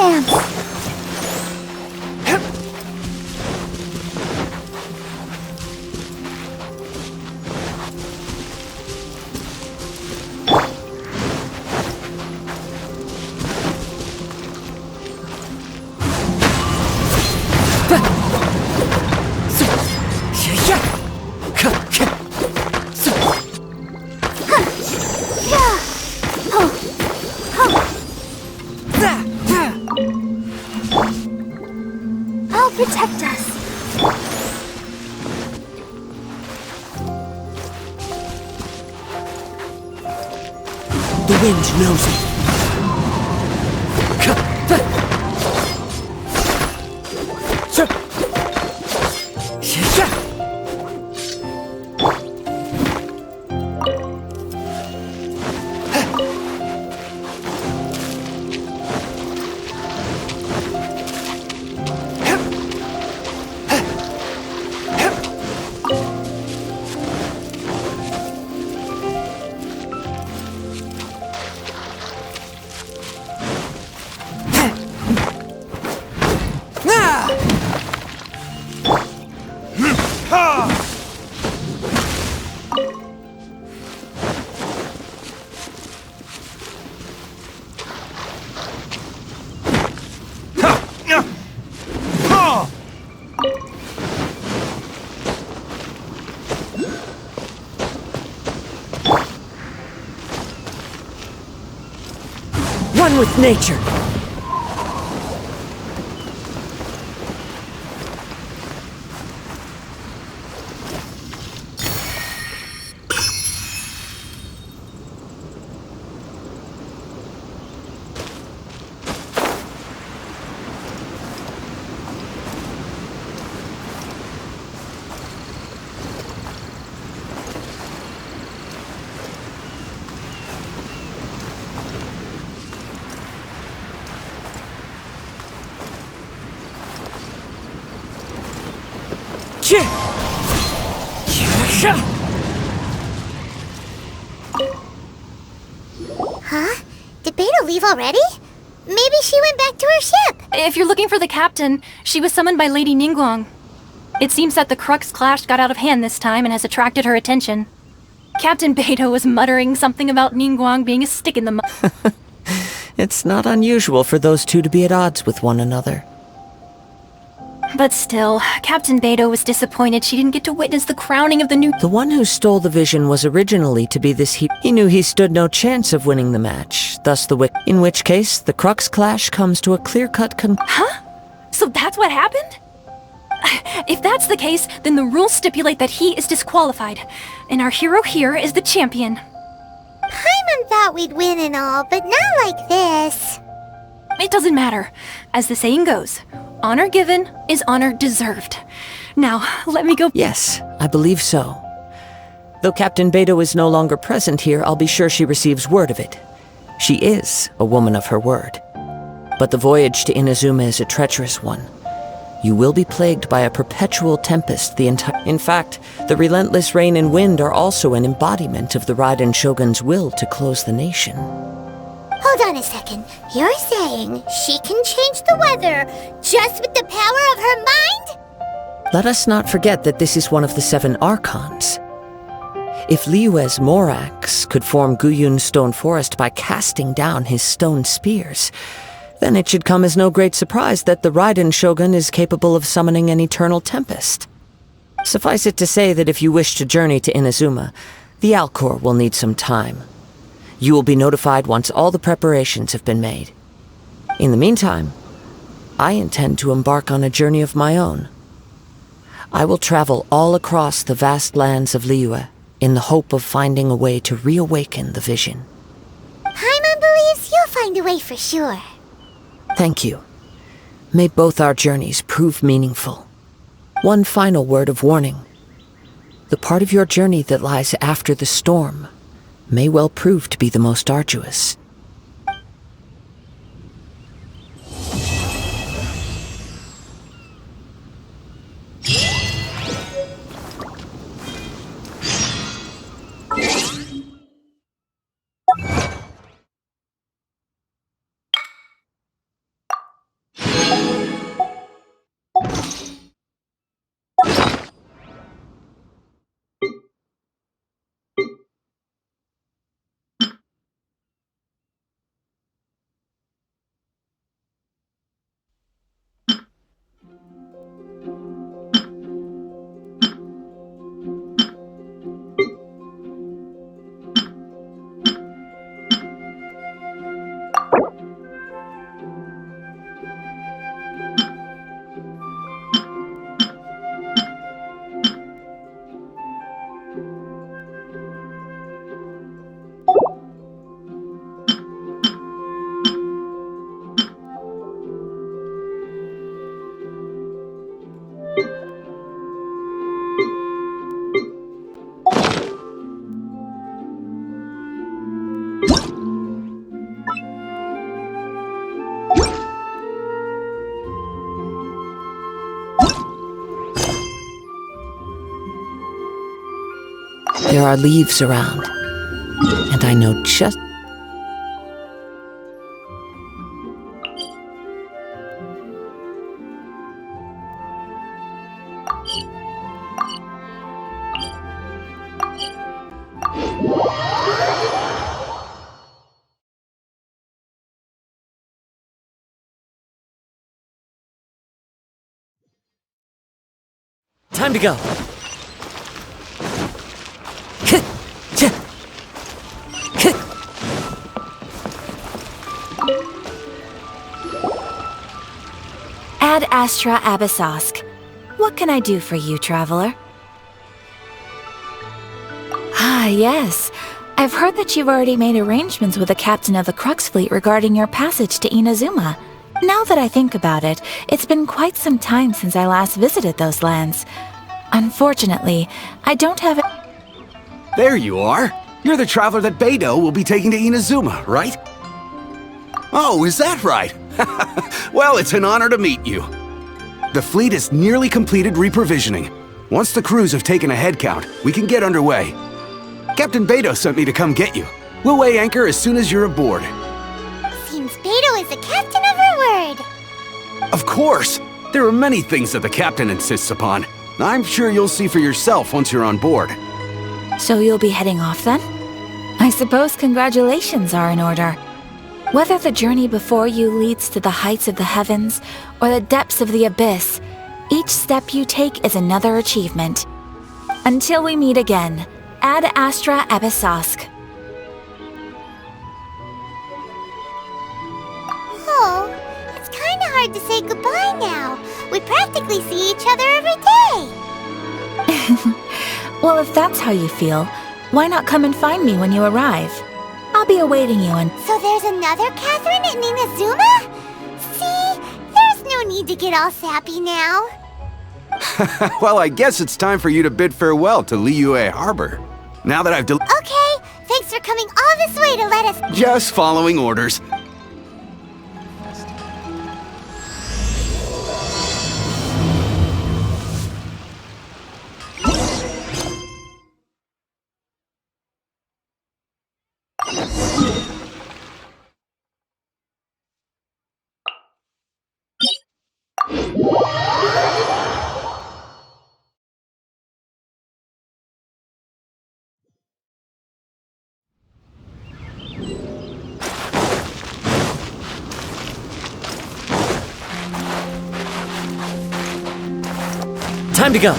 dance! I'll protect us. The wind knows it. One with nature. Huh? Did Beta leave already? Maybe she went back to her ship. If you're looking for the captain, she was summoned by Lady Ningguang. It seems that the Crux clash got out of hand this time and has attracted her attention. Captain Beidou was muttering something about Ningguang being a stick in the mud. It's not unusual for those two to be at odds with one another. But still, Captain Beidou was disappointed she didn't get to witness the crowning of the new... The one who stole the vision was originally to be this He knew he stood no chance of winning the match, thus in which case, the Crux clash comes to a clear-cut Huh? So that's what happened? If that's the case, then the rules stipulate that he is disqualified, and our hero here is the champion. Paimon thought we'd win and all, but not like this. It doesn't matter. As the saying goes, honor given is honor deserved. Now, let me go... Yes, I believe so. Though Captain Beidou is no longer present here, I'll be sure she receives word of it. She is a woman of her word. But the voyage to Inazuma is a treacherous one. You will be plagued by a perpetual tempest the entire... In fact, the relentless rain and wind are also an embodiment of the Raiden Shogun's will to close the nation. Hold on a second. You're saying she can change the weather just with the power of her mind? Let us not forget that this is one of the 7 Archons. If Liyue's Morax could form Guyun's stone forest by casting down his stone spears, then it should come as no great surprise that the Raiden Shogun is capable of summoning an eternal tempest. Suffice it to say that if you wish to journey to Inazuma, the Alcor will need some time. You will be notified once all the preparations have been made. In the meantime, I intend to embark on a journey of my own. I will travel all across the vast lands of Liyue in the hope of finding a way to reawaken the vision. Paimon believes you'll find a way for sure. Thank you. May both our journeys prove meaningful. One final word of warning. The part of your journey that lies after the storm may well prove to be the most arduous. There are leaves around, and I know just... Time to go. Ad Astra Abyssosk. What can I do for you, traveler? Ah, yes. I've heard that you've already made arrangements with the captain of the Crux fleet regarding your passage to Inazuma. Now that I think about it, it's been quite some time since I last visited those lands. Unfortunately, I don't have a... There you are. You're the traveler that Beidou will be taking to Inazuma, right? Oh, is that right? Well, it's an honor to meet you. The fleet is nearly completed reprovisioning. Once the crews have taken a head count, we can get underway. Captain Beidou sent me to come get you. We'll weigh anchor as soon as you're aboard. Seems Beidou is the captain of her word. Of course! There are many things that the captain insists upon. I'm sure you'll see for yourself once you're on board. So you'll be heading off then? I suppose congratulations are in order. Whether the journey before you leads to the heights of the heavens or the depths of the abyss, each step you take is another achievement. Until we meet again, Ad Astra Abyssosk. Oh, it's kinda hard to say goodbye now. We practically see each other every day. Well, if that's how you feel, why not come and find me when you arrive? I'll be awaiting you and... So there's another Catherine in Inazuma? See? There's no need to get all sappy now. Well, I guess it's time for you to bid farewell to Liyue Harbor. Now that I've Okay, thanks for coming all this way to let us... Just following orders. Time to go.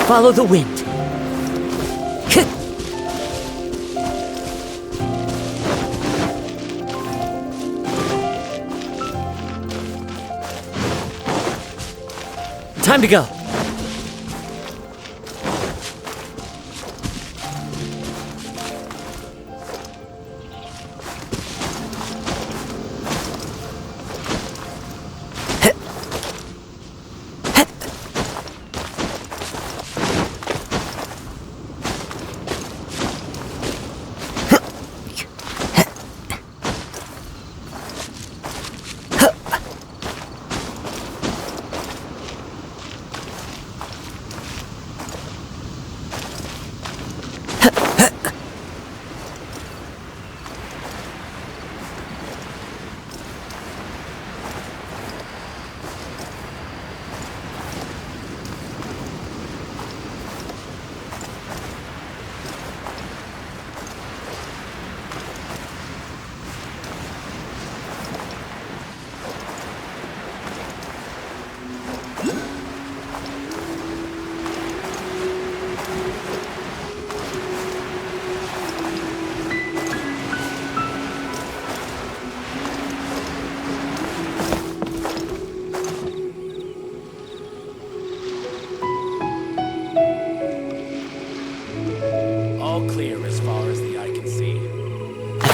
Follow the wind. Time to go.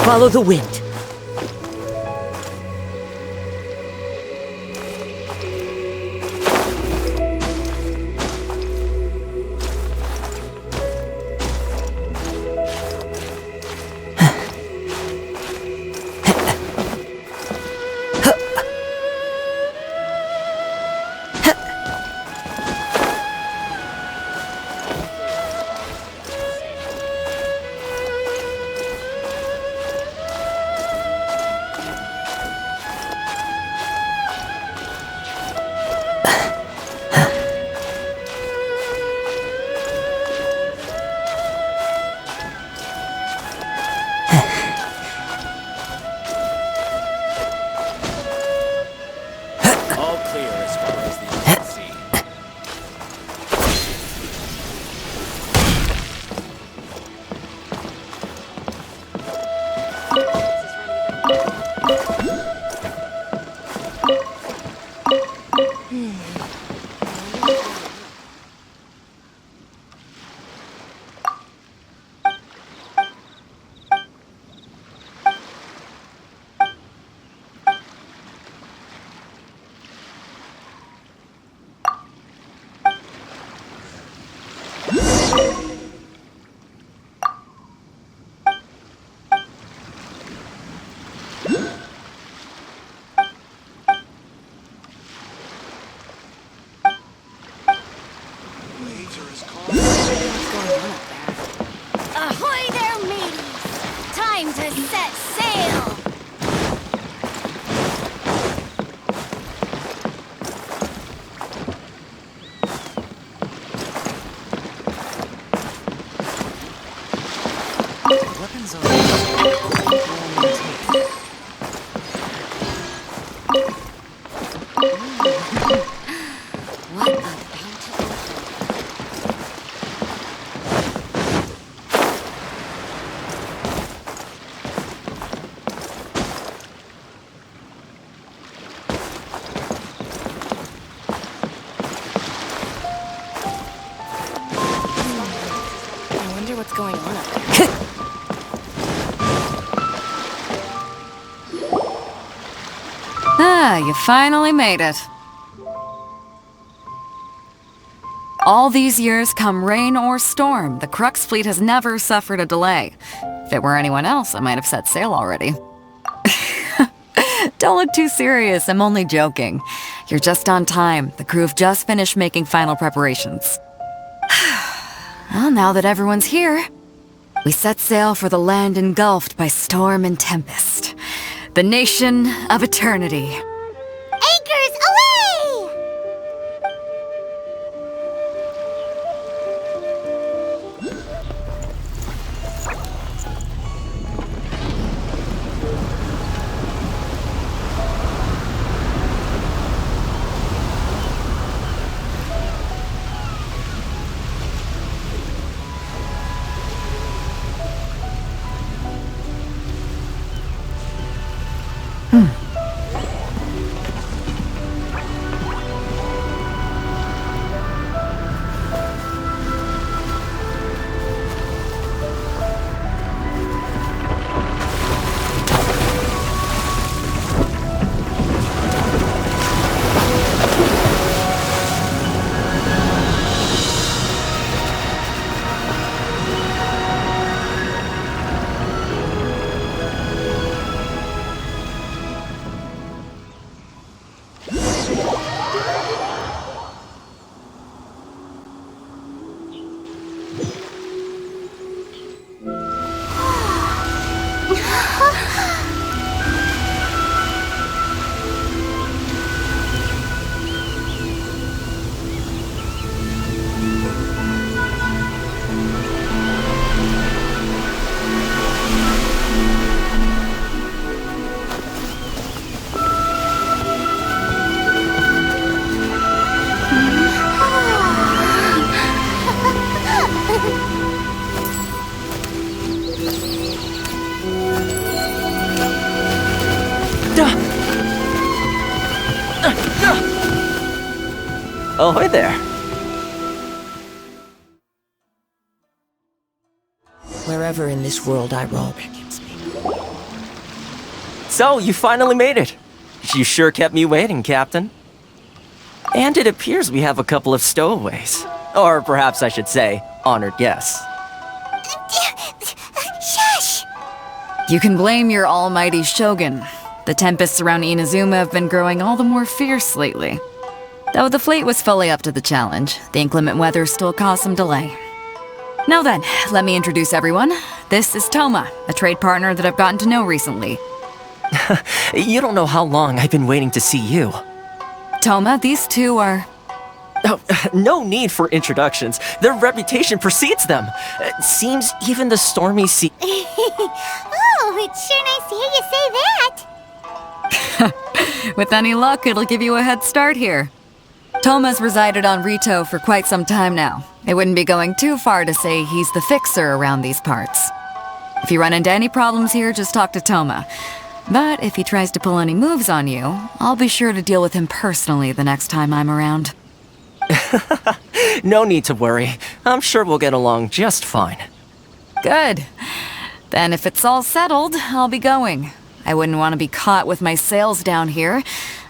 Follow the wind. All clear as far as the eye can see. Ahoy there, mateys! Time to set sail! Weapons What a bountiful I wonder what's going on up there. Ah, you finally made it. All these years, come rain or storm, the Crux fleet has never suffered a delay. If it were anyone else, I might have set sail already. Don't look too serious, I'm only joking. You're just on time. The crew have just finished making final preparations. Well, now that everyone's here, we set sail for the land engulfed by storm and tempest. The nation of eternity. anchors away! Ahoy there. Wherever in this world I roam, So, you finally made it. You sure kept me waiting, Captain. And it appears we have a couple of stowaways. Or perhaps I should say, honored guests. Shush! You can blame your almighty shogun. The tempests around Inazuma have been growing all the more fierce lately. Though the fleet was fully up to the challenge, the inclement weather still caused some delay. Now then, let me introduce everyone. This is Toma, a trade partner that I've gotten to know recently. You don't know how long I've been waiting to see you. Toma, these two are... Oh, no need for introductions. Their reputation precedes them. It seems even the stormy sea... Oh, it's sure nice to hear you say that. With any luck, it'll give you a head start here. Toma's resided on RiTou for quite some time now. It wouldn't be going too far to say he's the fixer around these parts. If you run into any problems here, just talk to Toma. But if he tries to pull any moves on you, I'll be sure to deal with him personally the next time I'm around. No need to worry. I'm sure we'll get along just fine. Good. Then if it's all settled, I'll be going. I wouldn't want to be caught with my sails down here.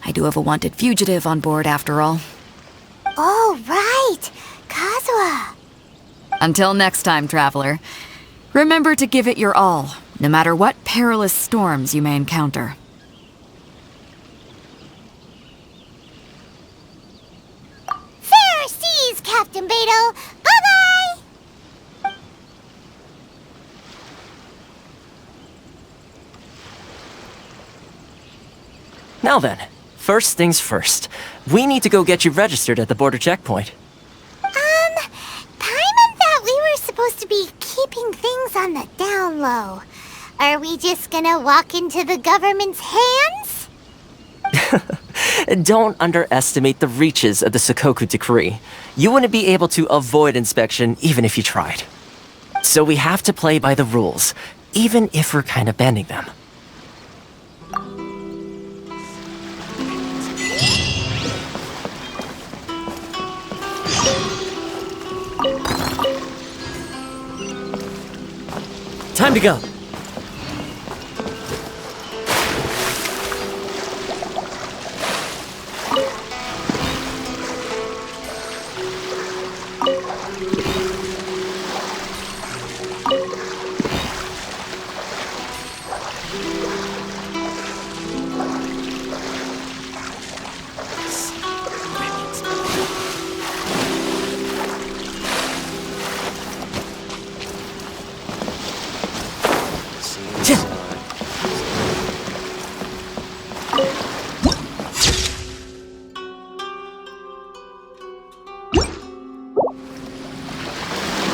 I do have a wanted fugitive on board after all. Oh, right. Kazuha. Until next time, traveler. Remember to give it your all, no matter what perilous storms you may encounter. Fair seas, Captain Beidou. Bye-bye. Now then, first things first. We need to go get you registered at the border checkpoint. Paimon thought we were supposed to be keeping things on the down low. Are we just gonna walk into the government's hands? Don't underestimate the reaches of the Sakoku Decree. You wouldn't be able to avoid inspection even if you tried. So we have to play by the rules, even if we're kind of bending them. Time to go.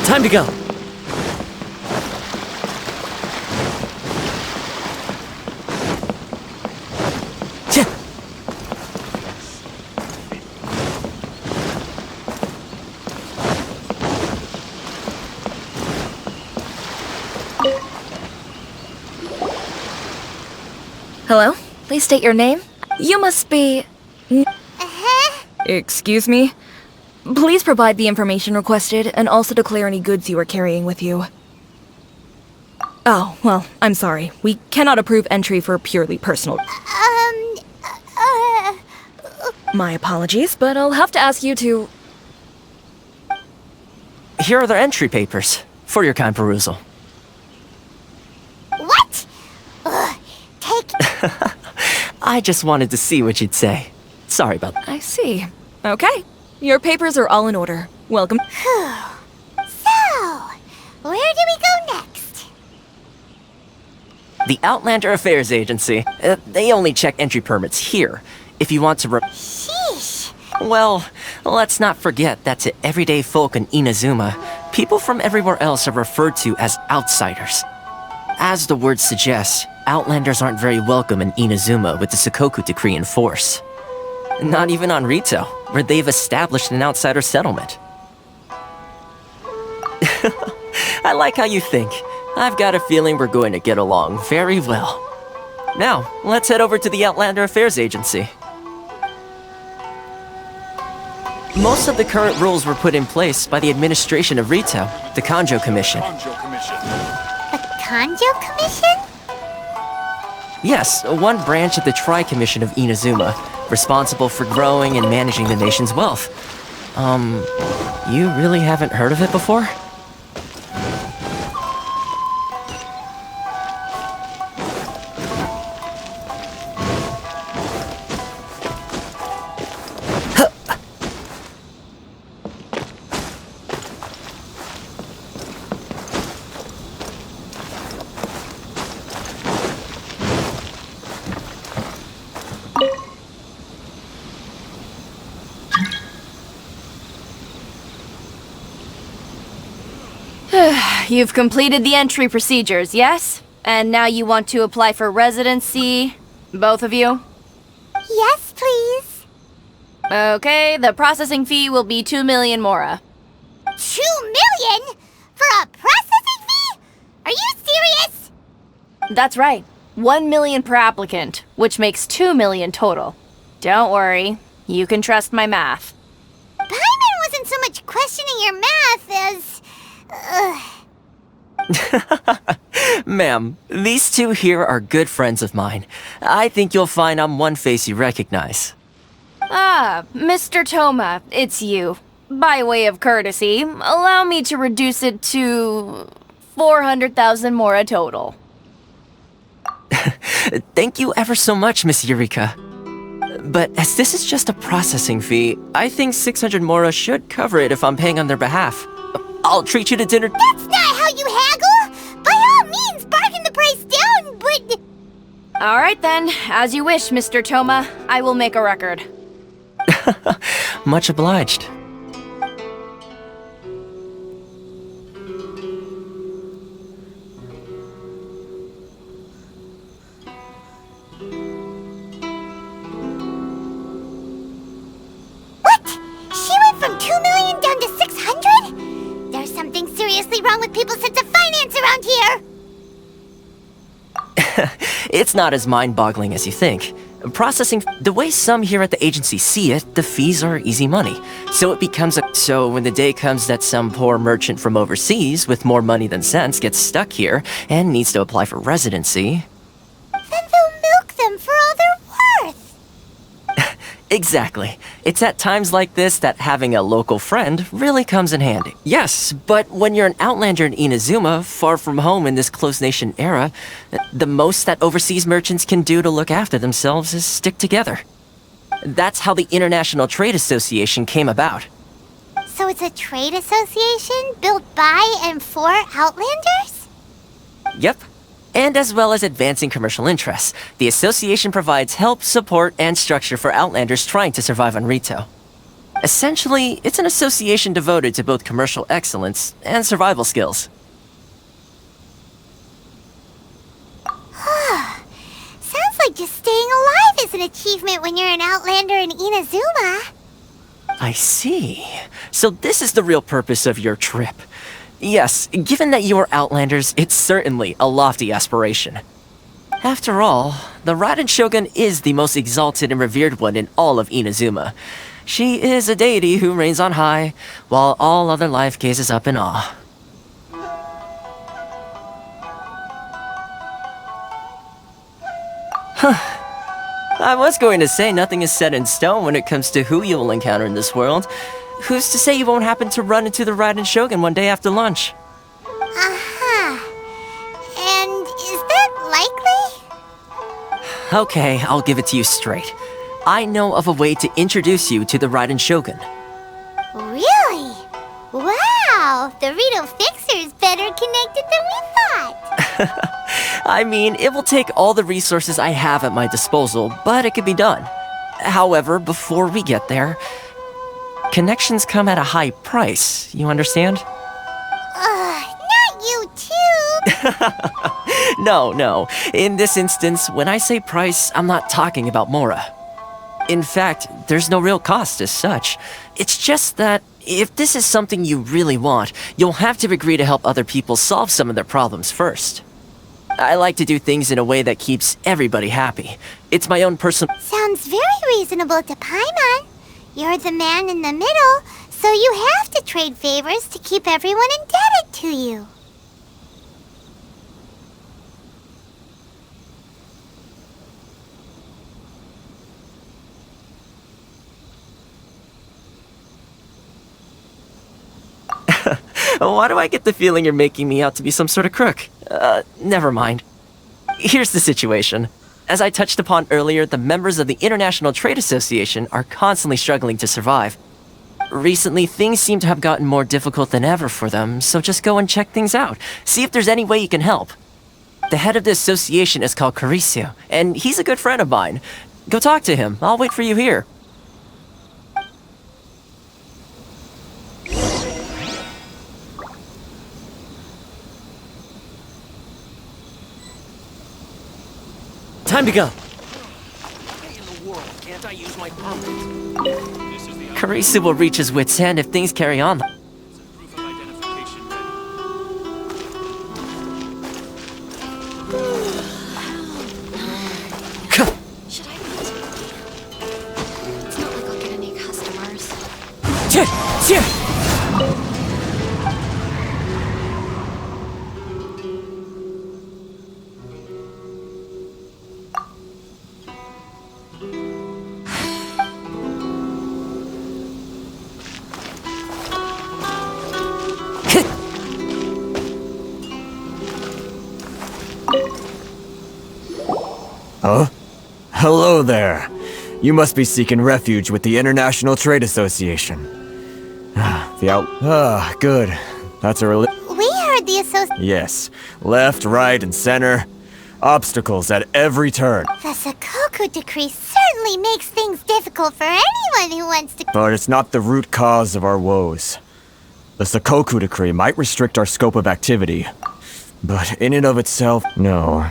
Time to go. Hello? Please state your name. You must be... Excuse me? Please provide the information requested and also declare any goods you are carrying with you. Oh, well, I'm sorry. We cannot approve entry for purely personal... My apologies, but I'll have to ask you to... Here are the entry papers, for your kind perusal. What? Take... I just wanted to see what you'd say. Sorry about that. I see. Okay. Your papers are all in order. Welcome. So, where do we go next? The Outlander Affairs Agency. They only check entry permits here. If you want to Sheesh. Well, let's not forget that to everyday folk in Inazuma, people from everywhere else are referred to as outsiders. As the word suggests, Outlanders aren't very welcome in Inazuma with the Sakoku Decree in force. Not even on RiTou, where they've established an outsider settlement. I like how you think. I've got a feeling we're going to get along very well. Now, let's head over to the Outlander Affairs Agency. Most of the current rules were put in place by the administration of RiTou, the Kanjo Commission. The Kanjo Commission? Yes, one branch of the Tri-Commission of Inazuma, responsible for growing and managing the nation's wealth. You really haven't heard of it before? You've completed the entry procedures, yes? And now you want to apply for residency? Both of you? Yes, please. Okay, the processing fee will be 2 million mora. 2 million? For a processing fee? Are you serious? That's right. 1 million per applicant, which makes 2 million total. Don't worry, you can trust my math. Paimon wasn't so much questioning your math as... Ma'am, these two here are good friends of mine. I think you'll find I'm one face you recognize. Ah, Mr. Toma, it's you. By way of courtesy, allow me to reduce it to 400,000 mora total. Thank you ever so much, Miss Eureka. But as this is just a processing fee, I think 600 mora should cover it if I'm paying on their behalf. I'll treat you to dinner. That's not how you haggle! By all means, bargain the price down, but... Alright then, as you wish, Mr. Toma. I will make a record. Much obliged. What? She went from 2 million down to 600? There's something seriously wrong with people's sense of finance around here! It's not as mind-boggling as you think. Processing, the way some here at the agency see it, the fees are easy money. So when the day comes that some poor merchant from overseas with more money than sense gets stuck here and needs to apply for residency... Then they'll milk them for all they're worth! Exactly. It's at times like this that having a local friend really comes in handy. Yes, but when you're an outlander in Inazuma, far from home in this close nation era, the most that overseas merchants can do to look after themselves is stick together. That's how the International Trade Association came about. So it's a trade association built by and for Outlanders? Yep. And as well as advancing commercial interests, the association provides help, support, and structure for Outlanders trying to survive on Rito. Essentially, it's an association devoted to both commercial excellence and survival skills. Sounds like just staying alive is an achievement when you're an Outlander in Inazuma. I see. So this is the real purpose of your trip. Yes, given that you are Outlanders, it's certainly a lofty aspiration. After all, the Raiden Shogun is the most exalted and revered one in all of Inazuma. She is a deity who reigns on high, while all other life gazes up in awe. I was going to say nothing is set in stone when it comes to who you will encounter in this world. Who's to say you won't happen to run into the Raiden Shogun one day after lunch? And is that likely? Okay, I'll give it to you straight. I know of a way to introduce you to the Raiden Shogun. Really? Wow, the Rito Fixer's better connected than we thought. I mean, it will take all the resources I have at my disposal, but it can be done. However, before we get there, connections come at a high price, you understand? Not you too. No. In this instance, when I say price, I'm not talking about Mora. In fact, there's no real cost as such. It's just that if this is something you really want, you'll have to agree to help other people solve some of their problems first. I like to do things in a way that keeps everybody happy. It's my own personal... Sounds very reasonable to Paimon. You're the man in the middle, so you have to trade favors to keep everyone indebted to you. Why do I get the feeling you're making me out to be some sort of crook? Never mind. Here's the situation. As I touched upon earlier, the members of the International Trade Association are constantly struggling to survive. Recently, things seem to have gotten more difficult than ever for them, so just go and check things out. See if there's any way you can help. The head of the association is called Caricio, and he's a good friend of mine. Go talk to him. I'll wait for you here. Time to go. Caricio will reach his wit's end if things carry on. Should I continue? It's not like I'll get any customers. Huh? Hello there. You must be seeking refuge with the International Trade Association. Good. That's a We heard the association. Yes. Left, right, and center. Obstacles at every turn. The Sakoku decree certainly makes things difficult for anyone who wants to. But it's not the root cause of our woes. The Sakoku decree might restrict our scope of activity. But in and of itself, no.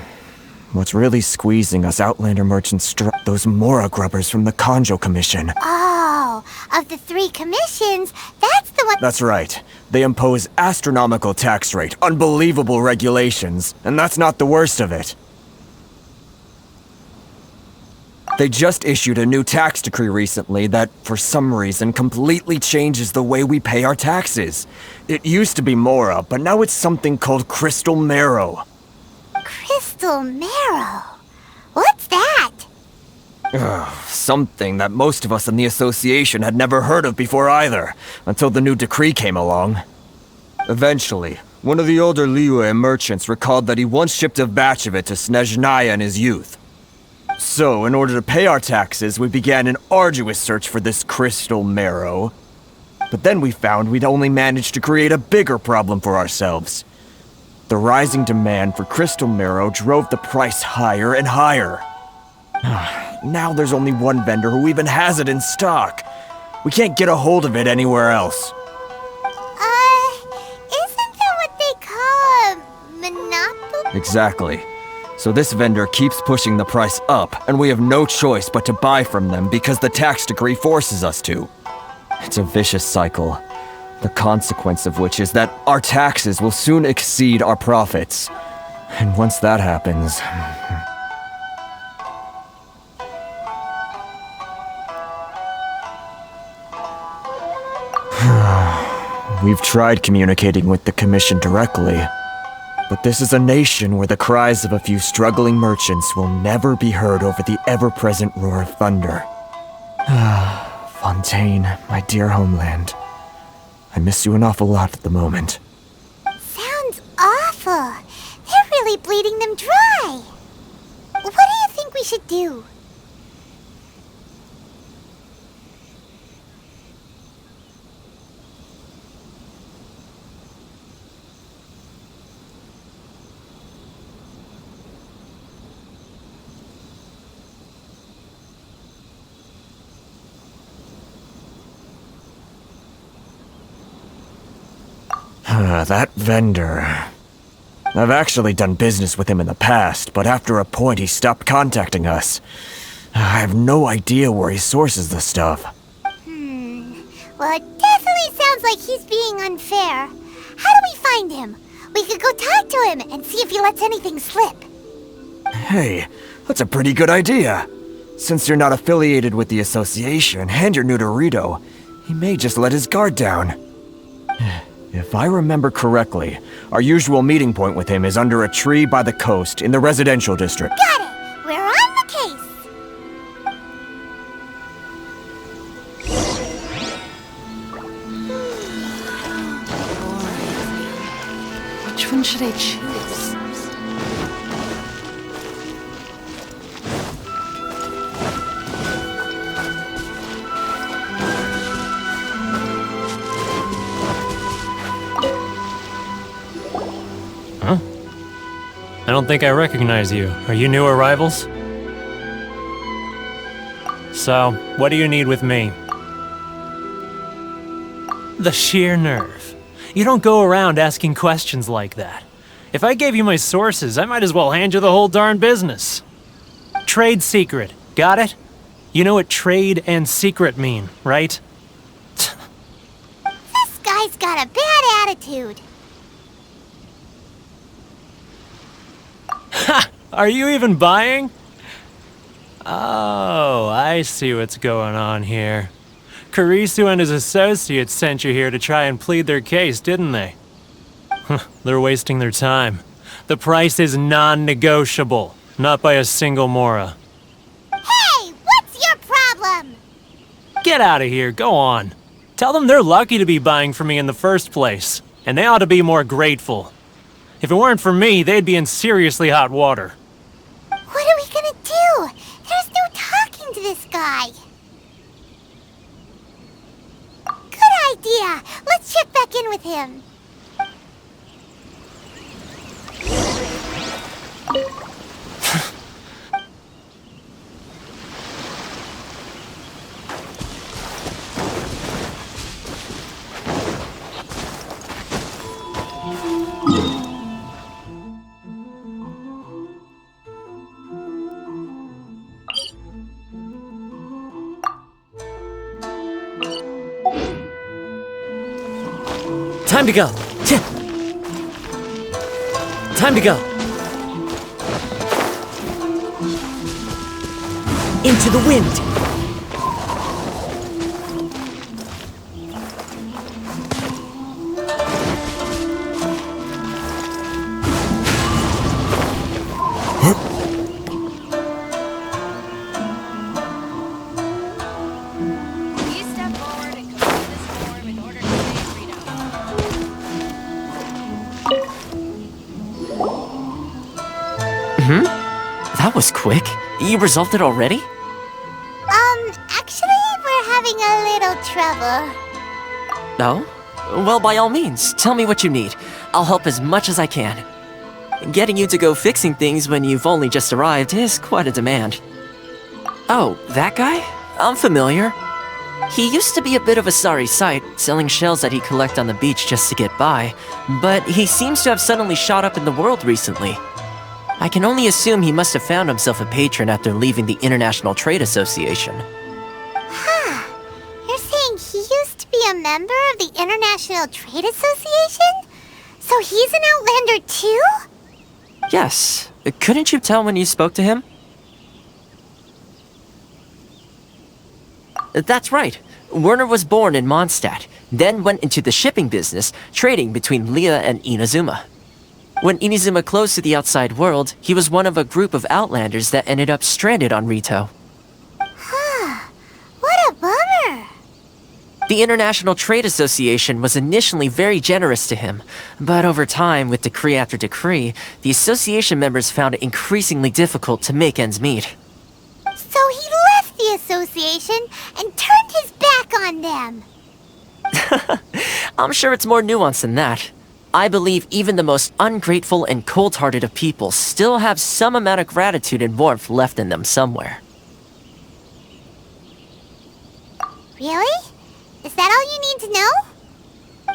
What's really squeezing us Outlander merchants those Mora grubbers from the Kanjo Commission. Oh, of the 3 commissions, that's the one. That's right. They impose astronomical tax rate, unbelievable regulations, and that's not the worst of it. They just issued a new tax decree recently that, for some reason, completely changes the way we pay our taxes. It used to be Mora, but now it's something called Crystal Marrow. Crystal marrow? What's that? Something that most of us in the association had never heard of before either, until the new decree came along. Eventually, one of the older Liyue merchants recalled that he once shipped a batch of it to Snezhnaya in his youth. So, in order to pay our taxes, we began an arduous search for this crystal marrow. But then we found we'd only managed to create a bigger problem for ourselves. The rising demand for crystal marrow drove the price higher and higher. Now there's only one vendor who even has it in stock. We can't get a hold of it anywhere else. Isn't that what they call a monopoly? Exactly. So this vendor keeps pushing the price up, and we have no choice but to buy from them because the tax decree forces us to. It's a vicious cycle. The consequence of which is that our taxes will soon exceed our profits. And once that happens... We've tried communicating with the Commission directly, but this is a nation where the cries of a few struggling merchants will never be heard over the ever-present roar of thunder. Fontaine, my dear homeland. I miss you an awful lot at the moment. Sounds awful. They're really bleeding them dry. What do you think we should do? That vendor... I've actually done business with him in the past, but after a point he stopped contacting us. I have no idea where he sources the stuff. Well, it definitely sounds like he's being unfair. How do we find him? We could go talk to him and see if he lets anything slip. Hey, that's a pretty good idea. Since you're not affiliated with the association and you're new to Rito, he may just let his guard down. If I remember correctly, our usual meeting point with him is under a tree by the coast in the residential district. Got it! We're on the case! one should I choose? Huh? I don't think I recognize you. Are you new arrivals? So, what do you need with me? The sheer nerve. You don't go around asking questions like that. If I gave you my sources, I might as well hand you the whole darn business. Trade secret. Got it? You know what trade and secret mean, right? This guy's got a bad attitude. Ha! Are you even buying? Oh, I see what's going on here. Kurisu and his associates sent you here to try and plead their case, didn't they? They're wasting their time. The price is non-negotiable, not by a single Mora. Hey, what's your problem? Get out of here, go on. Tell them they're lucky to be buying from me in the first place, and they ought to be more grateful. If it weren't for me, they'd be in seriously hot water. What are we gonna do? There's no talking to this guy. Good idea. Let's check back in with him. Time to go. Time to go. Into the wind. That was quick. You resolved it already? Actually, we're having a little trouble. No? Well, by all means, tell me what you need. I'll help as much as I can. Getting you to go fixing things when you've only just arrived is quite a demand. Oh, that guy? I'm familiar. He used to be a bit of a sorry sight, selling shells that he'd collect on the beach just to get by, but he seems to have suddenly shot up in the world recently. I can only assume he must have found himself a patron after leaving the International Trade Association. Huh. You're saying he used to be a member of the International Trade Association? So he's an Outlander too? Yes. Couldn't you tell when you spoke to him? That's right. Werner was born in Mondstadt, then went into the shipping business, trading between Leah and Inazuma. When Inazuma closed to the outside world, he was one of a group of Outlanders that ended up stranded on RiTou. What a bummer! The International Trade Association was initially very generous to him, but over time, with decree after decree, the association members found it increasingly difficult to make ends meet. So he left the association and turned his back on them! I'm sure it's more nuanced than that. I believe even the most ungrateful and cold-hearted of people still have some amount of gratitude and warmth left in them somewhere. Really? Is that all you need to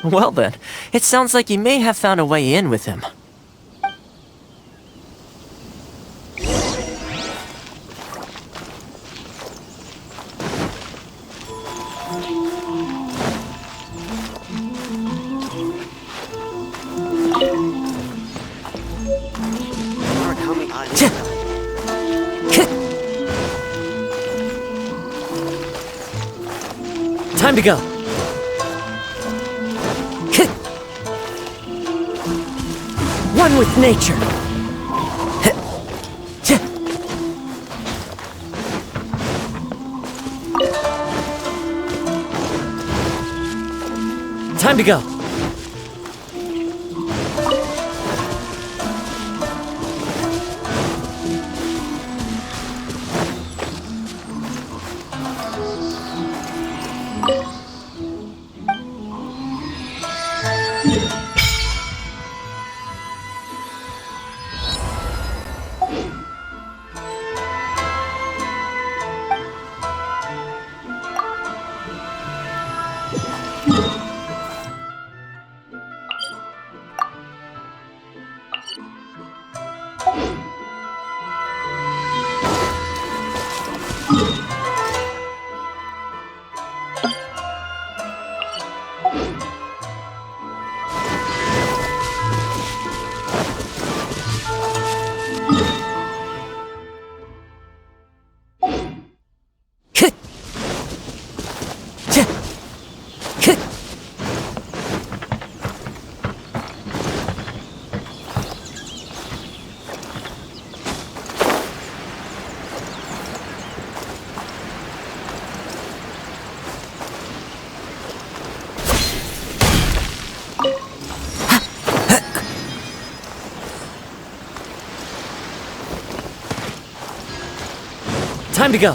know? Well then, it sounds like you may have found a way in with him. Time to go. One with nature. Time to go. Time to go.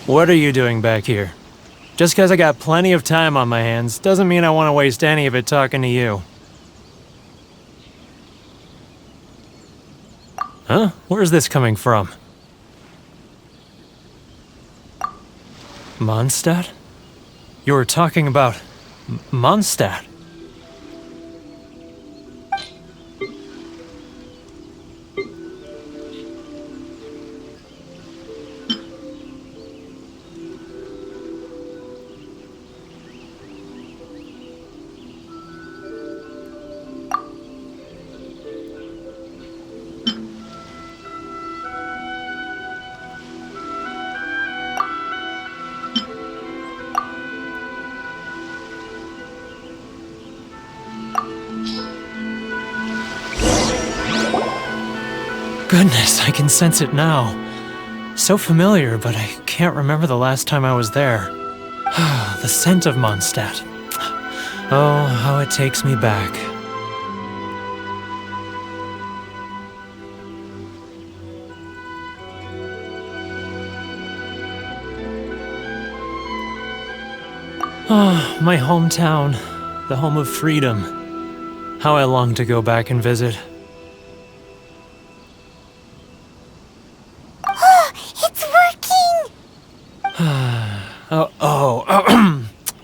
What are you doing back here? Just because I got plenty of time on my hands doesn't mean I want to waste any of it talking to you. Huh? Where's this coming from? Mondstadt? You were talking about Mondstadt. Goodness, I can sense it now. So familiar, but I can't remember the last time I was there. The scent of Mondstadt. Oh, how it takes me back. Oh, my hometown. The home of freedom. How I long to go back and visit.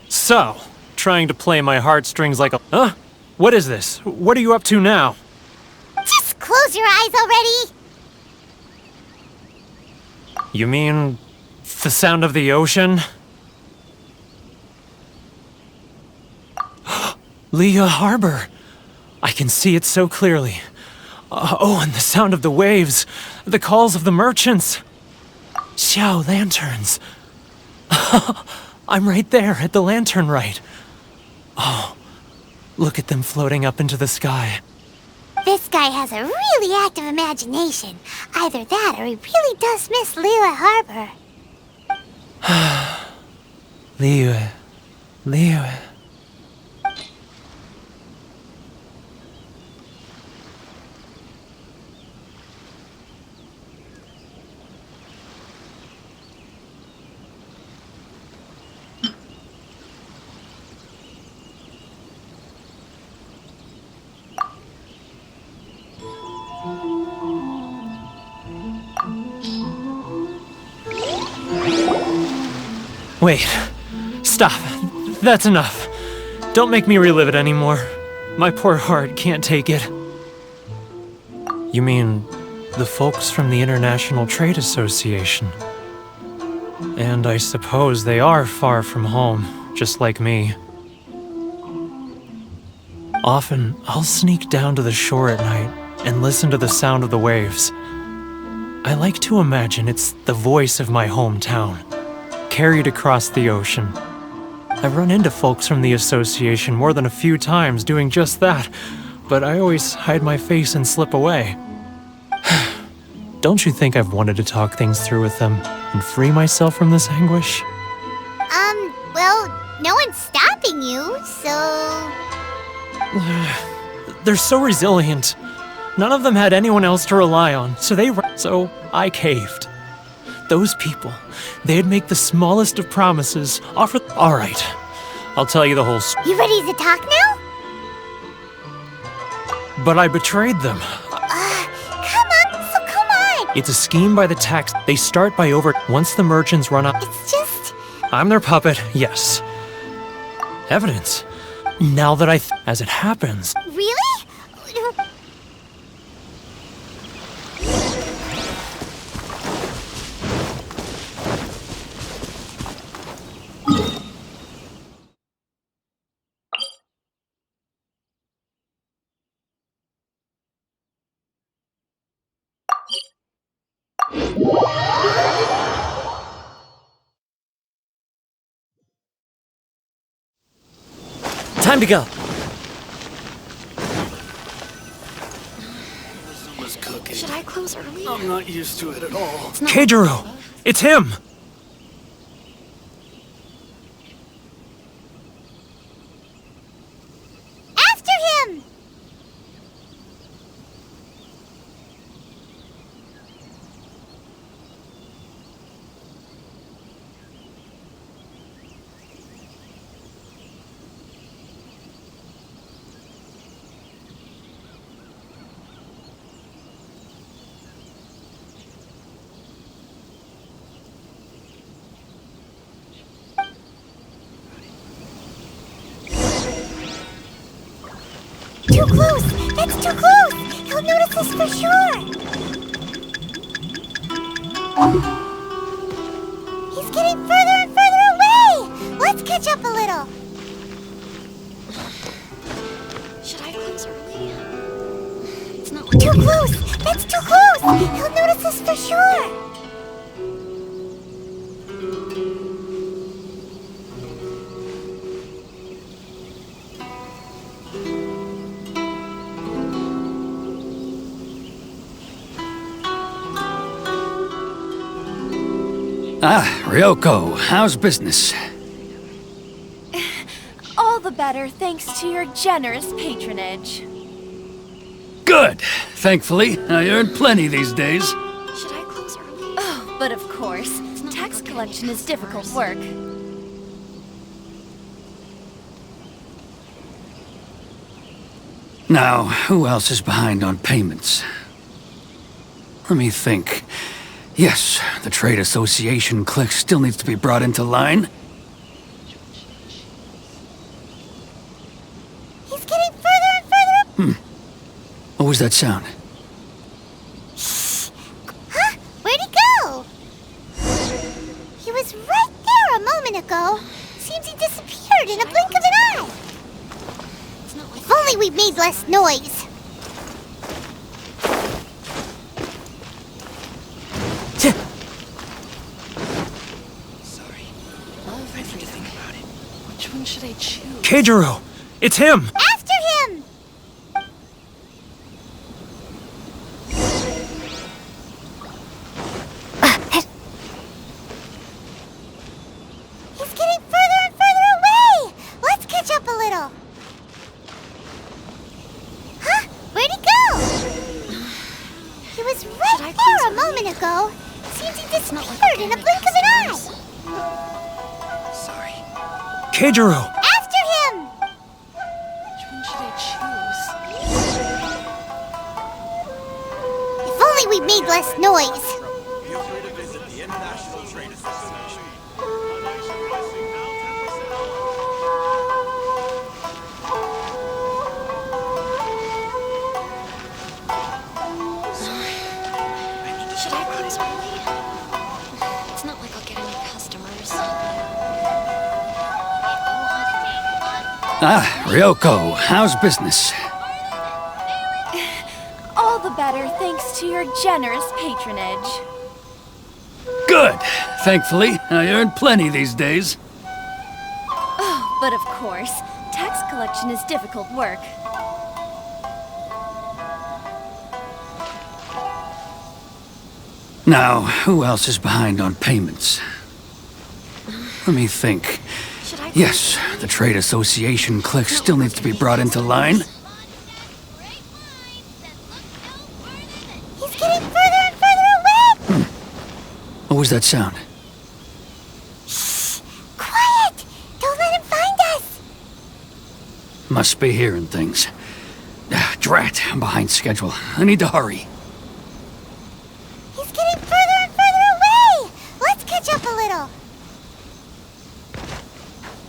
So, trying to play my heartstrings like a... Huh? What is this? What are you up to now? Just close your eyes already! You mean... the sound of the ocean? Leah Harbor! I can see it so clearly. Oh, and the sound of the waves. The calls of the merchants. Xiao lanterns. I'm right there at the lantern right. Oh, look at them floating up into the sky. This guy has a really active imagination. Either that or he really does miss Liyue Harbor. Liyue. Wait. Stop. That's enough. Don't make me relive it anymore. My poor heart can't take it. You mean the folks from the International Trade Association? And I suppose they are far from home, just like me. Often, I'll sneak down to the shore at night and listen to the sound of the waves. I like to imagine it's the voice of my hometown, carried across the ocean. I've run into folks from the association more than a few times doing just that, but I always hide my face and slip away. Don't you think I've wanted to talk things through with them and free myself from this anguish? Well, no one's stopping you, so... They're so resilient. None of them had anyone else to rely on, so I caved. Those people, they'd make the smallest of promises, offer... All right, I'll tell you the whole story. You ready to talk now? but I betrayed them. Come on! It's a scheme by the text. They start by once the merchants run up. It's just... I'm their puppet, yes. Evidence. Now that as it happens. Really? Time to go. Should I close early? I'm not used to it at all. Keijiro! It's him! After him! Too close! That's too close! He'll notice us for sure! He's getting further and further away! Let's catch up a little! Should I close early? It's not Too close! That's too close! He'll notice us for sure! Ryoko, how's business? All the better thanks to your generous patronage. Good! Thankfully, I earn plenty these days. Should I close early? Oh, but of course, tax collection is difficult work. Now, who else is behind on payments? Let me think. Yes, the Trade Association clique still needs to be brought into line. He's getting further and further... What was that sound? Huh? Where'd he go? He was right there a moment ago. Seems he disappeared in a blink of an eye. If only we'd made less noise. Which one should I choose? Keijiro! It's him! After him! He's getting further and further away! Let's catch up a little. Huh? Where'd he go? He was right there a moment ago. Seems he disappeared in a blink of an eye. Keijiro! After him! Which one should I choose? If only we'd made less noise. Feel free to visit the International Trade Association. Should I close early? It's not like I'll get any customers. Ryoko, how's business? All the better thanks to your generous patronage. Good! Thankfully, I earn plenty these days. Oh, but of course, tax collection is difficult work. Now, who else is behind on payments? Let me think. Yes, the Trade Association clique still needs to be brought into line. He's getting further and further away! What was that sound? Quiet! Don't let him find us! Must be hearing things. Drat, I'm behind schedule. I need to hurry. He's getting further and further away! Let's catch up a little.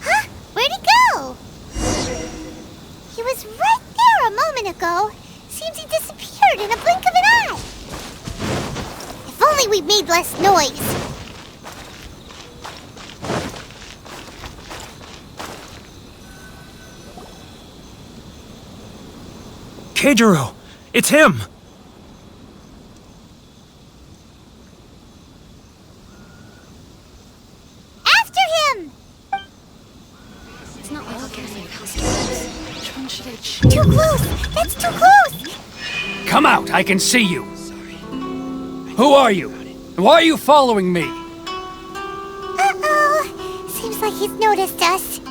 Huh? Where'd he go? He was right there a moment ago. Seems he disappeared in a blink of an eye. If only we'd made less noise. Keijiro! It's him! After him! It's not like I'll get any customers. Which one should I choose? Too close! That's too close! Come out, I can see you. Who are you? Why are you following me? Uh-oh. Seems like he's noticed us.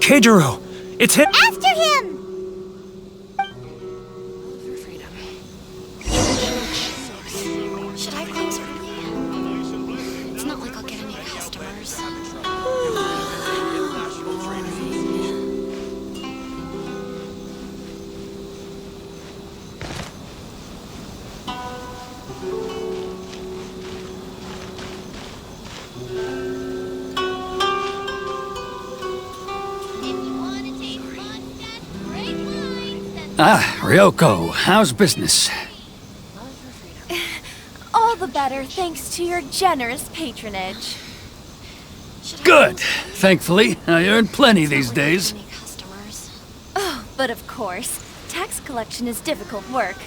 Keijiro! It's him! After him! For freedom. Which one should I choose? Should I close early? It's not like I'll get any customers. Ah, Ryoko, how's business? All the better thanks to your generous patronage. Good. Thankfully, I earn plenty these days. Any customers? Oh, but of course, tax collection is difficult work.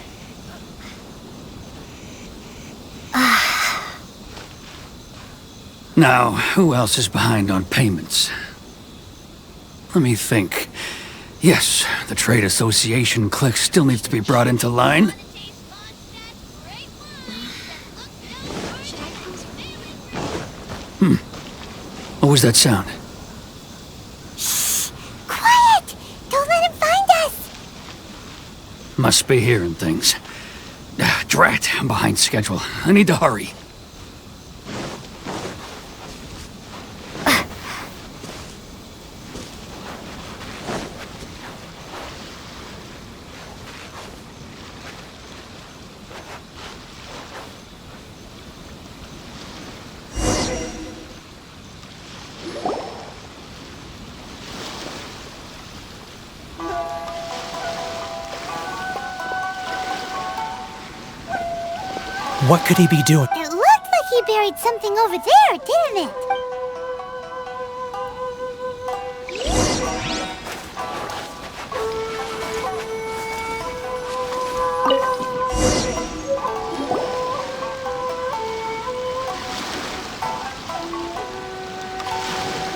Now, who else is behind on payments? Let me think. Yes, the trade association clique still needs to be brought into line. Should I close Hmm. What was that sound? Shh! Quiet! Don't let him find us! Must be hearing things. Drat, I'm behind schedule. I need to hurry. What could he be doing? It looked like he buried something over there, didn't it?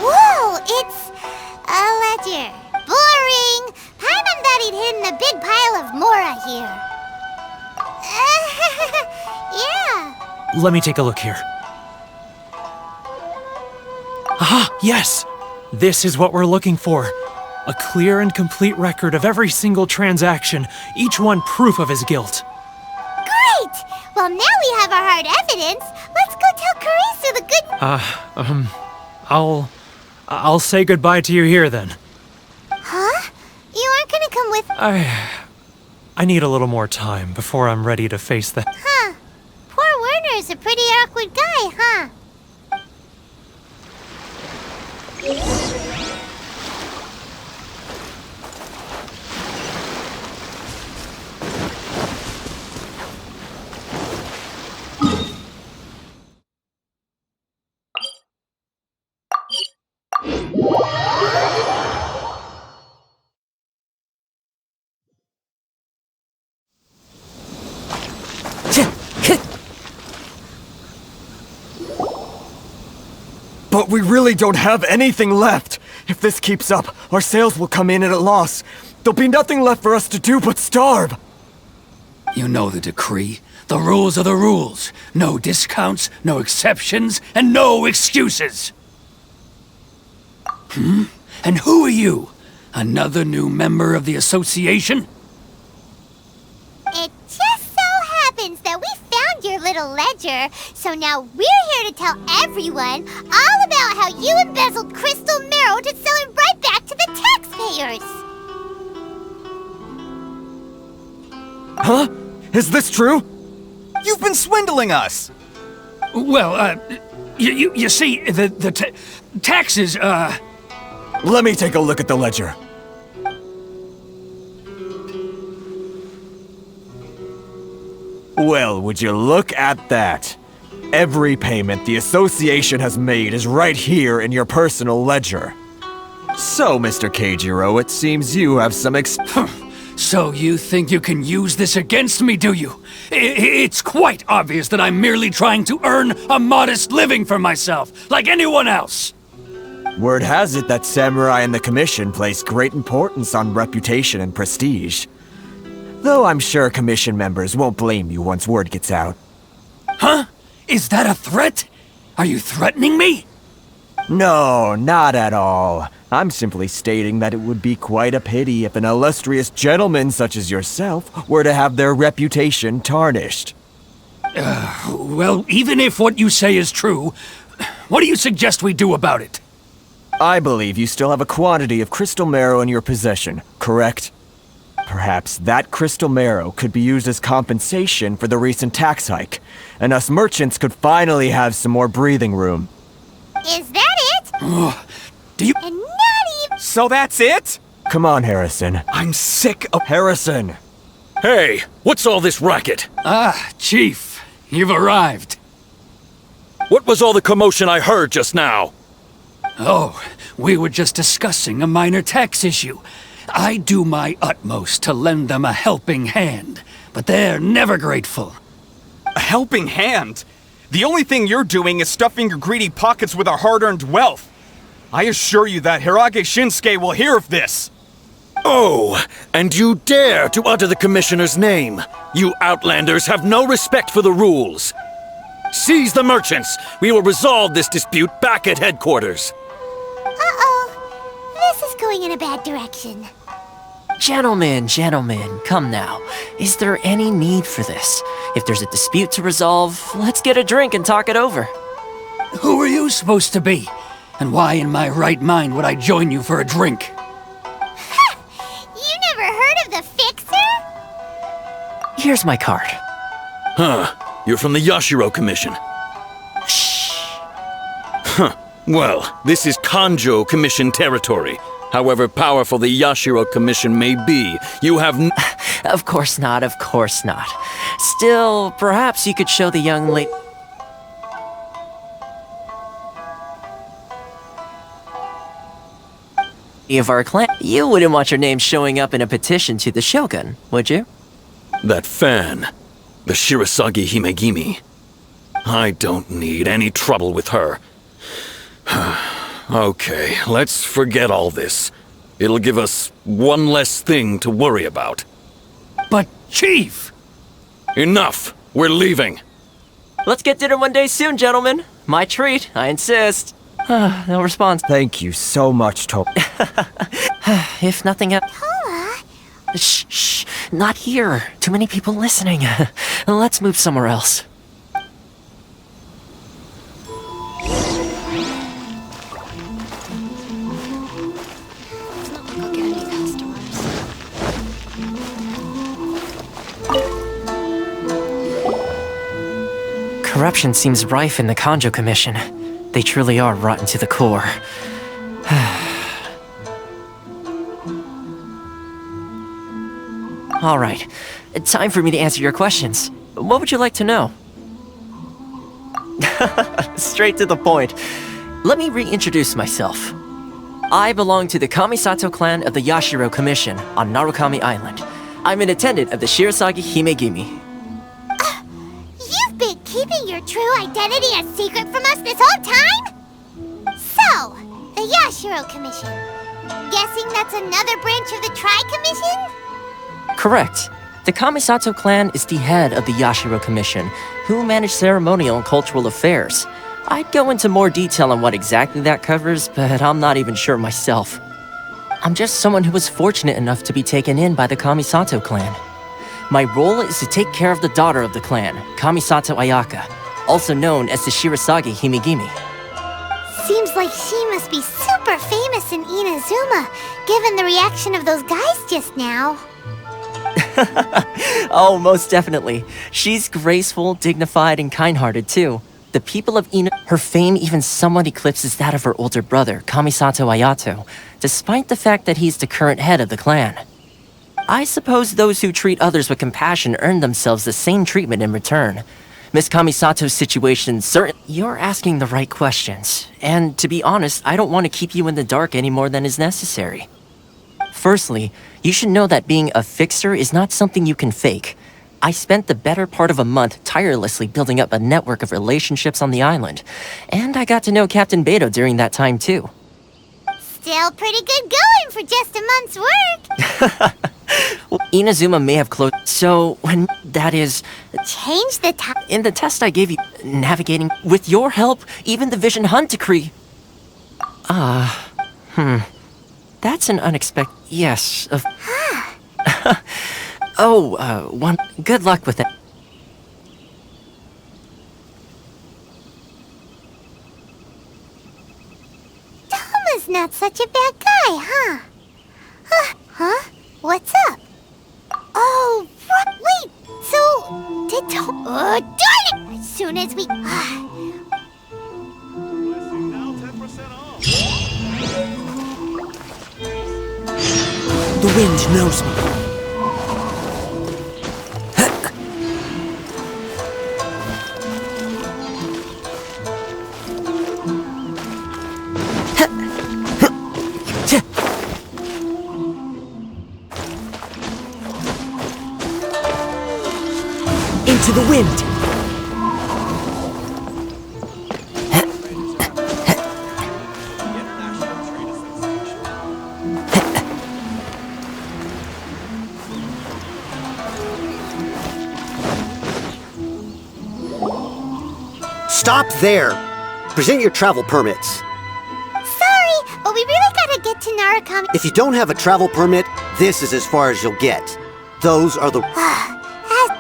Whoa, it's a ledger. Boring. Paimon thought he'd hidden a big pile of Mora here. Yeah. Let me take a look here. Ah, yes! This is what we're looking for. A clear and complete record of every single transaction, each one proof of his guilt. Great! Well, now we have our hard evidence. Let's go tell Karisu the good... I'll say goodbye to you here then. Huh? You aren't gonna come with... I need a little more time before I'm ready to face the... Huh. Poor Werner's a pretty awkward guy, huh? But we really don't have anything left. If this keeps up, our sales will come in at a loss. There'll be nothing left for us to do but starve. You know the decree. The rules are the rules. No discounts, no exceptions, and no excuses. And who are you? Another new member of the association? It just so happens that we found a ledger, so now we're here to tell everyone all about how you embezzled crystal marrow to sell it right back to the taxpayers. Huh? Is this true? You've been swindling us! Well, you see, the taxes, Let me take a look at the ledger. Well, would you look at that? Every payment the association has made is right here in your personal ledger. So, Mr. Keijiro, it seems you have some So you think you can use this against me, do you? It's quite obvious that I'm merely trying to earn a modest living for myself, like anyone else. Word has it that Samurai and the Commission place great importance on reputation and prestige. Though I'm sure Commission members won't blame you once word gets out. Huh? Is that a threat? Are you threatening me? No, not at all. I'm simply stating that it would be quite a pity if an illustrious gentleman such as yourself were to have their reputation tarnished. Well, even if what you say is true, what do you suggest we do about it? I believe you still have a quantity of crystal marrow in your possession, correct? Perhaps that crystal marrow could be used as compensation for the recent tax hike, and us merchants could finally have some more breathing room. Is that it? Do you... And not even... So that's it? Come on, Harrison. I'm sick of Harrison. Hey, what's all this racket? Ah, Chief, you've arrived. What was all the commotion I heard just now? Oh, we were just discussing a minor tax issue. I do my utmost to lend them a helping hand, but they're never grateful. A helping hand? The only thing you're doing is stuffing your greedy pockets with our hard-earned wealth. I assure you that Hirage Shinsuke will hear of this. Oh, and you dare to utter the Commissioner's name. You Outlanders have no respect for the rules. Seize the merchants. We will resolve this dispute back at headquarters. Uh-oh. This is going in a bad direction. Gentlemen, come now. Is there any need for this? If there's a dispute to resolve, let's get a drink and talk it over. Who are you supposed to be? And why in my right mind would I join you for a drink? You never heard of the Fixer? Here's my card. Huh. You're from the Yashiro Commission. Shh. Huh. Well, this is Kanjo Commission territory. However powerful the Yashiro Commission may be, you have Of course not. Still, perhaps you could show the young lady... of our clan. You wouldn't want your name showing up in a petition to the Shogun, would you? That fan, the Shirasagi Himegimi. I don't need any trouble with her. Okay, let's forget all this. It'll give us one less thing to worry about. But, Chief! Enough! We're leaving! Let's get dinner one day soon, gentlemen. My treat, I insist. No response. Thank you so much, If nothing else... Toa? Shh, not here. Too many people listening. Let's move somewhere else. It's not like I'll get any customers. Corruption seems rife in the Kanjo Commission. They truly are rotten to the core. All right, time for me to answer your questions. What would you like to know? Straight to the point. Let me reintroduce myself. I belong to the Kamisato clan of the Yashiro Commission on Narukami Island. I'm an attendant of the Shirasagi Himegimi. You've been keeping your true identity a secret from us this whole time? So, the Yashiro Commission. Guessing that's another branch of the Tri-Commission? Correct. The Kamisato clan is the head of the Yashiro Commission, who manage ceremonial and cultural affairs. I'd go into more detail on what exactly that covers, but I'm not even sure myself. I'm just someone who was fortunate enough to be taken in by the Kamisato clan. My role is to take care of the daughter of the clan, Kamisato Ayaka, also known as the Shirasagi Himigimi. Seems like she must be super famous in Inazuma, given the reaction of those guys just now. Oh, most definitely. She's graceful, dignified, and kind-hearted too. The people of her fame even somewhat eclipses that of her older brother, Kamisato Ayato, despite the fact that he's the current head of the clan. I suppose those who treat others with compassion earn themselves the same treatment in return. Miss Kamisato's situation certainly... You're asking the right questions, and to be honest, I don't want to keep you in the dark any more than is necessary. Firstly, you should know that being a fixer is not something you can fake. I spent the better part of a month tirelessly building up a network of relationships on the island, and I got to know Captain Beidou during that time too. Still pretty good going for just a month's work. Well, Inazuma may have closed, so when that is... Change the time. In the test I gave you, navigating, with your help, even the Vision Hunt decree... That's an unexpected... Yes, of... one... Good luck with it. Toma's not such a bad guy, huh? Huh? What's up? Oh, wait! So, did Toma... Oh, darn it! As soon as we... The wind knows me. Into the wind. Stop there! Present your travel permits. Sorry, but we really gotta get to Narukami. If you don't have a travel permit, this is as far as you'll get. Those are the...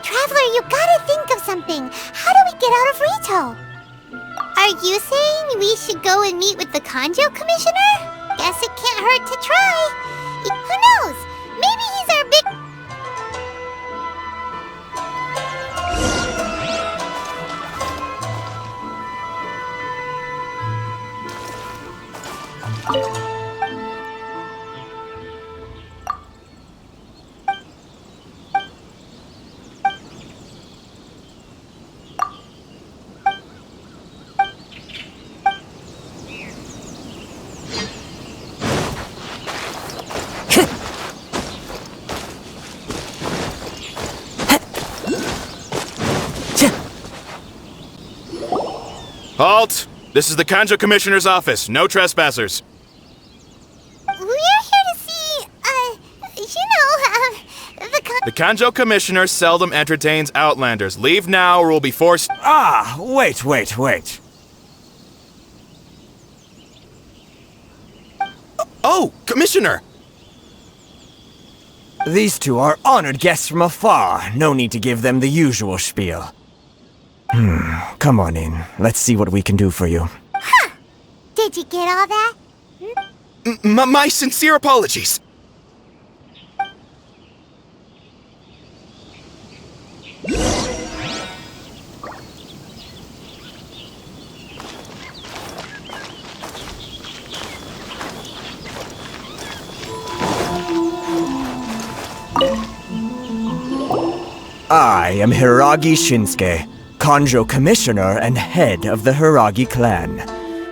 Traveler, you gotta think of something. How do we get out of Rito? Are you saying we should go and meet with the Kanjo Commissioner? Guess it can't hurt to try. Who knows? Maybe he's our big... Halt! This is the Kanjo Commissioner's office. No trespassers. We're here to see, The Kanjo Commissioner seldom entertains Outlanders. Leave now or we'll be forced... Wait. Oh, Commissioner! These two are honored guests from afar. No need to give them the usual spiel. Come on in. Let's see what we can do for you. Huh! Did you get all that? My sincere apologies. I am Hiragi Shinsuke, Kanjo Commissioner and head of the Hiragi clan.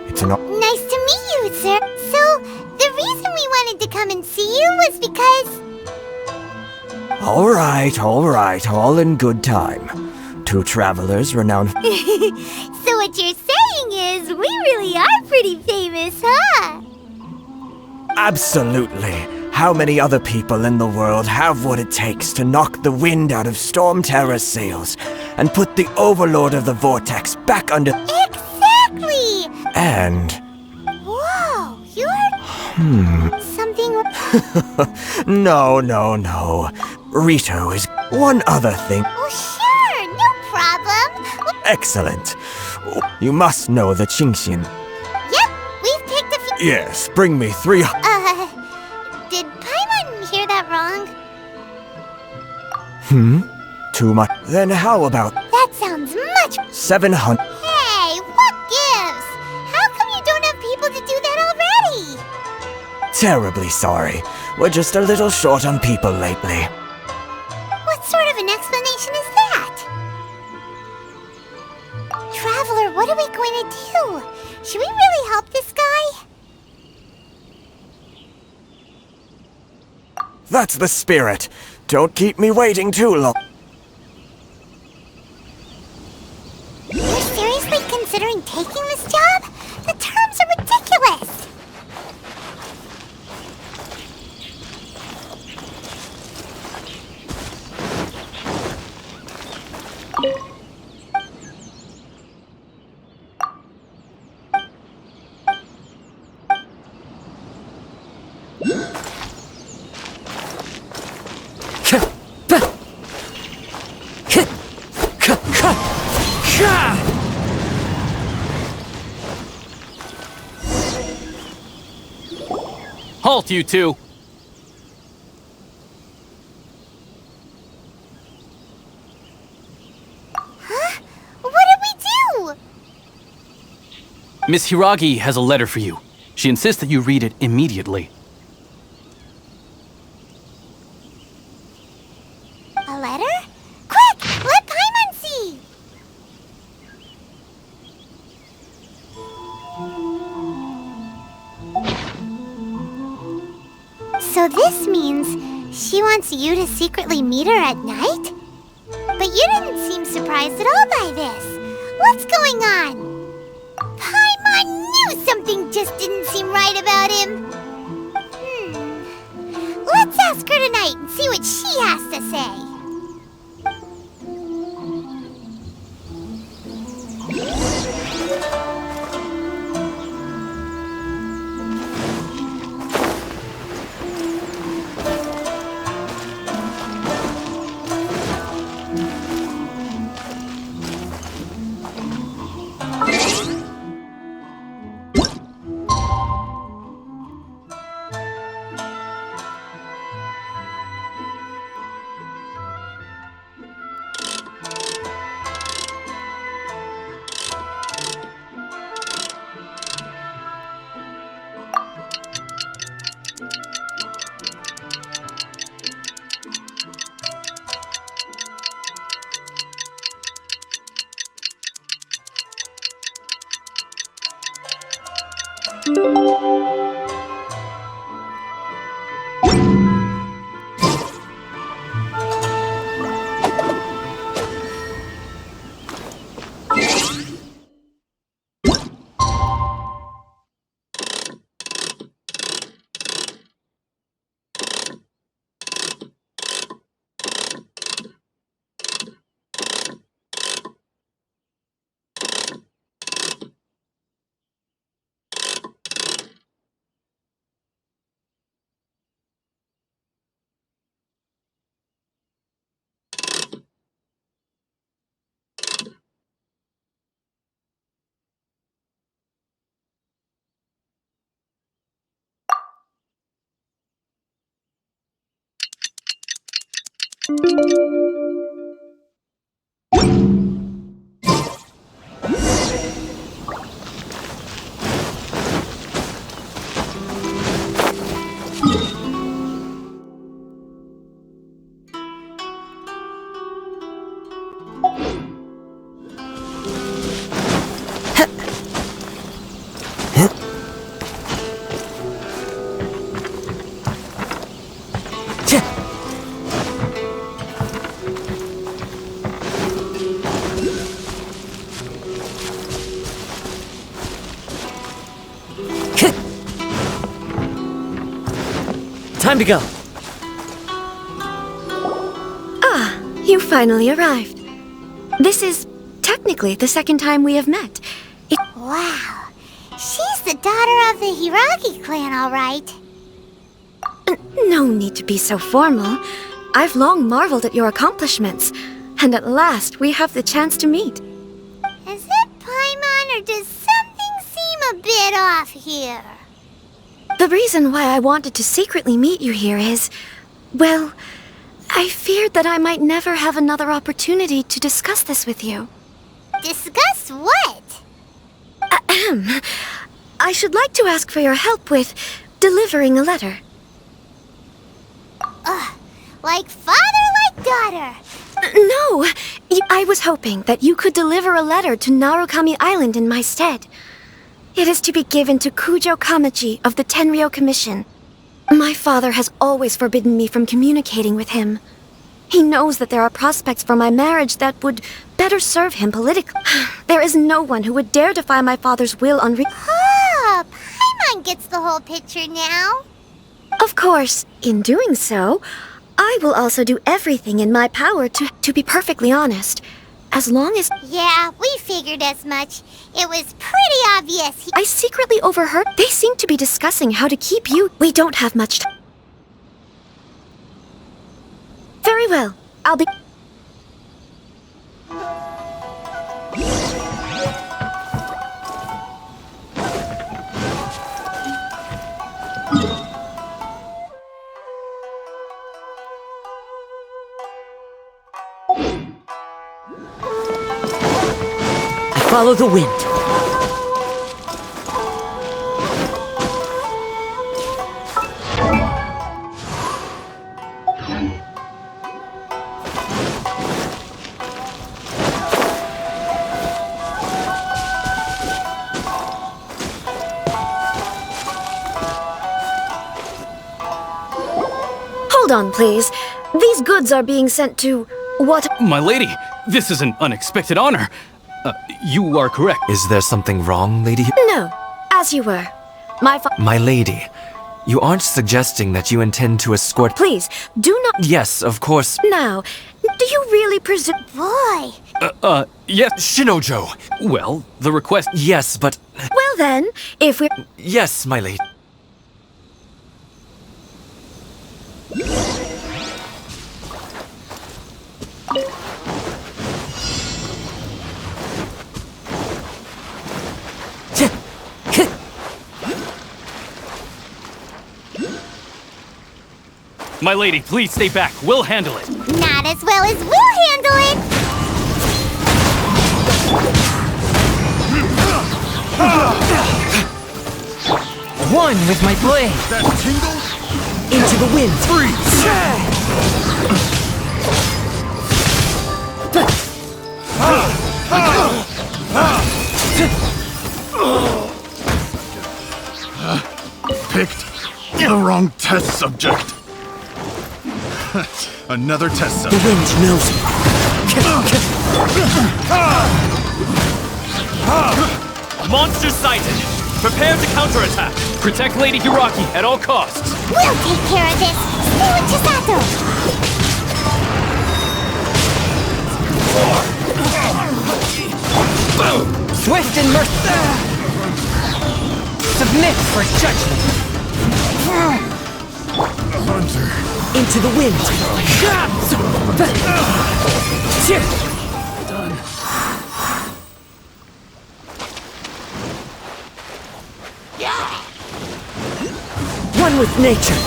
It's an... Nice to meet you, sir. So, the reason we wanted to come and see you was because... All right, all in good time. Two travelers renowned... So what you're saying is, we really are pretty famous, huh? Absolutely. How many other people in the world have what it takes to knock the wind out of Storm Terror's sails and put the Overlord of the Vortex back under... Exactly! And... Whoa, you're... Something... No. Ritou is... One other thing. Oh, sure, no problem. Excellent. You must know the Qingxin. Yep, we've picked a few. Yes, bring me 3. Did Paimon hear that wrong? Too much. Then how about That sounds much. 700? Hey, what gives? How come you don't have people to do that already? Terribly sorry. We're just a little short on people lately. What sort of an explanation is that? Traveler, what are we going to do? Should we really help this guy? That's the spirit. Don't keep me waiting too long. You're seriously considering taking this job? The terms are ridiculous! Halt, you two! Huh? What did we do? Miss Hiragi has a letter for you. She insists that you read it immediately. A letter? Quick! Let Paimon see! So this means she wants you to secretly meet her at night? But you didn't seem surprised at all by this. What's going on? Paimon knew something just didn't seem right about him. Let's ask her tonight and see what she has to say. Time to go. Ah, you finally arrived. This is technically the second time we have met. Wow, she's the daughter of the Hiragi clan, all right. No need to be so formal. I've long marveled at your accomplishments, and at last we have the chance to meet. Is it Paimon, or does something seem a bit off here? The reason why I wanted to secretly meet you here is, well, I feared that I might never have another opportunity to discuss this with you. Discuss what? Ahem. I should like to ask for your help with delivering a letter. Like father, like daughter. No! I was hoping that you could deliver a letter to Narukami Island in my stead. It is to be given to Kujo Kamachi of the Tenryou Commission. My father has always forbidden me from communicating with him. He knows that there are prospects for my marriage that would better serve him politically. There is no one who would dare defy my father's will on Oh, Paimon gets the whole picture now. Of course, in doing so, I will also do everything in my power to be perfectly honest. As long as... Yeah, we figured as much. It was pretty obvious I secretly overheard they seem to be discussing how to keep you... We don't have much time. Very well. I'll be... Follow the wind. Hold on, please. These goods are being sent to... what? My lady, this is an unexpected honor. You are correct. Is there something wrong, lady? No, as you were. My lady, you aren't suggesting that you intend to escort... Please, do not... Yes, of course. Now, do you really presume... Boy! Yes. Shinojo! Well, the request... Yes, but... Well then, if we... Yes, my lady. My lady, please stay back. We'll handle it. Not as well as we'll handle it! One with my blade. That tingle? Into the wind. Freeze! Picked the wrong test subject. Another test subject. The wind knows me. Monster sighted. Prepare to counterattack. Protect Lady Hiraki at all costs. We'll take care of this. Stay with Chisato. Swift and merciful. Submit for judgment. Hunter. Into the wind. Done. One with nature.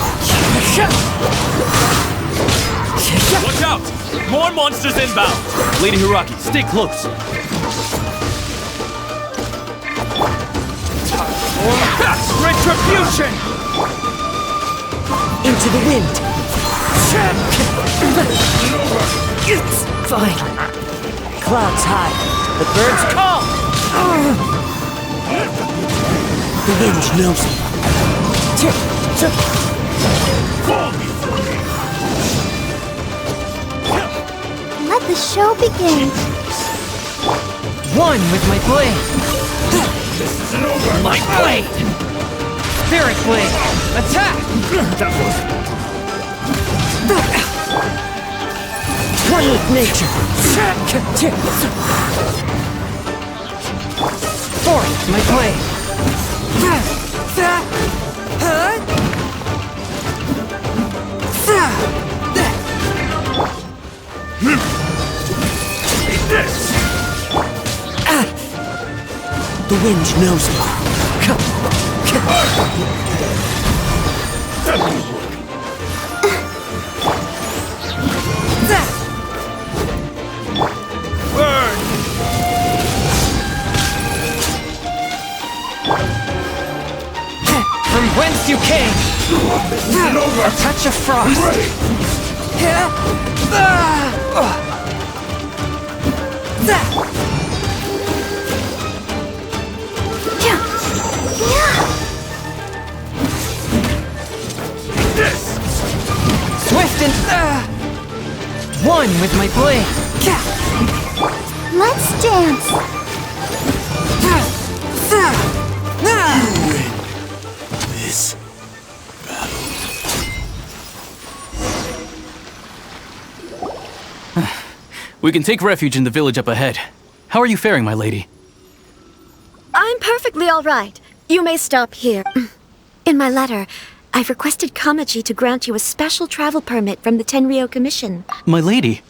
Watch out! More monsters inbound. Lady Hiraki, stay close. Retribution! Into the wind. It's fine. Clouds high. The birds call. The wind knows me. Let the show begin. One with my blade. This isn't over. My blade! Spirit blade. Attack! That was... One with nature. Forth my blade. The wind knows me. From whence you came! A touch of frost! Swift and one with my blade! Let's dance! This We can take refuge in the village up ahead. How are you faring, my lady? I'm perfectly all right. You may stop here. In my letter, I've requested Kamaji to grant you a special travel permit from the Tenryou Commission. My lady?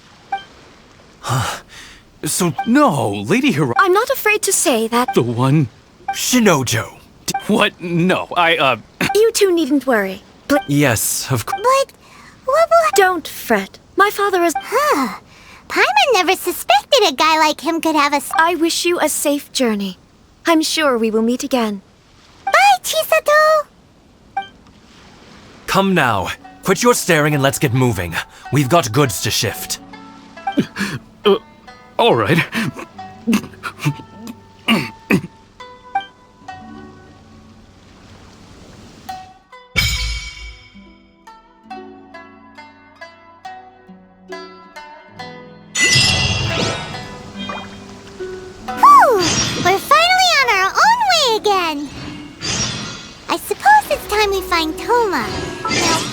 So, no, Lady Hiro- I'm not afraid to say that The one? Shinojo. What? No, you two needn't worry. Yes, of course. But what will... Don't fret. My father is... Paimon never suspected a guy like him could have a... I wish you a safe journey. I'm sure we will meet again. Bye, Chisato! Come now. Quit your staring and let's get moving. We've got goods to shift. all right. We're finally on our own way again! I suppose it's time we find Toma. Now,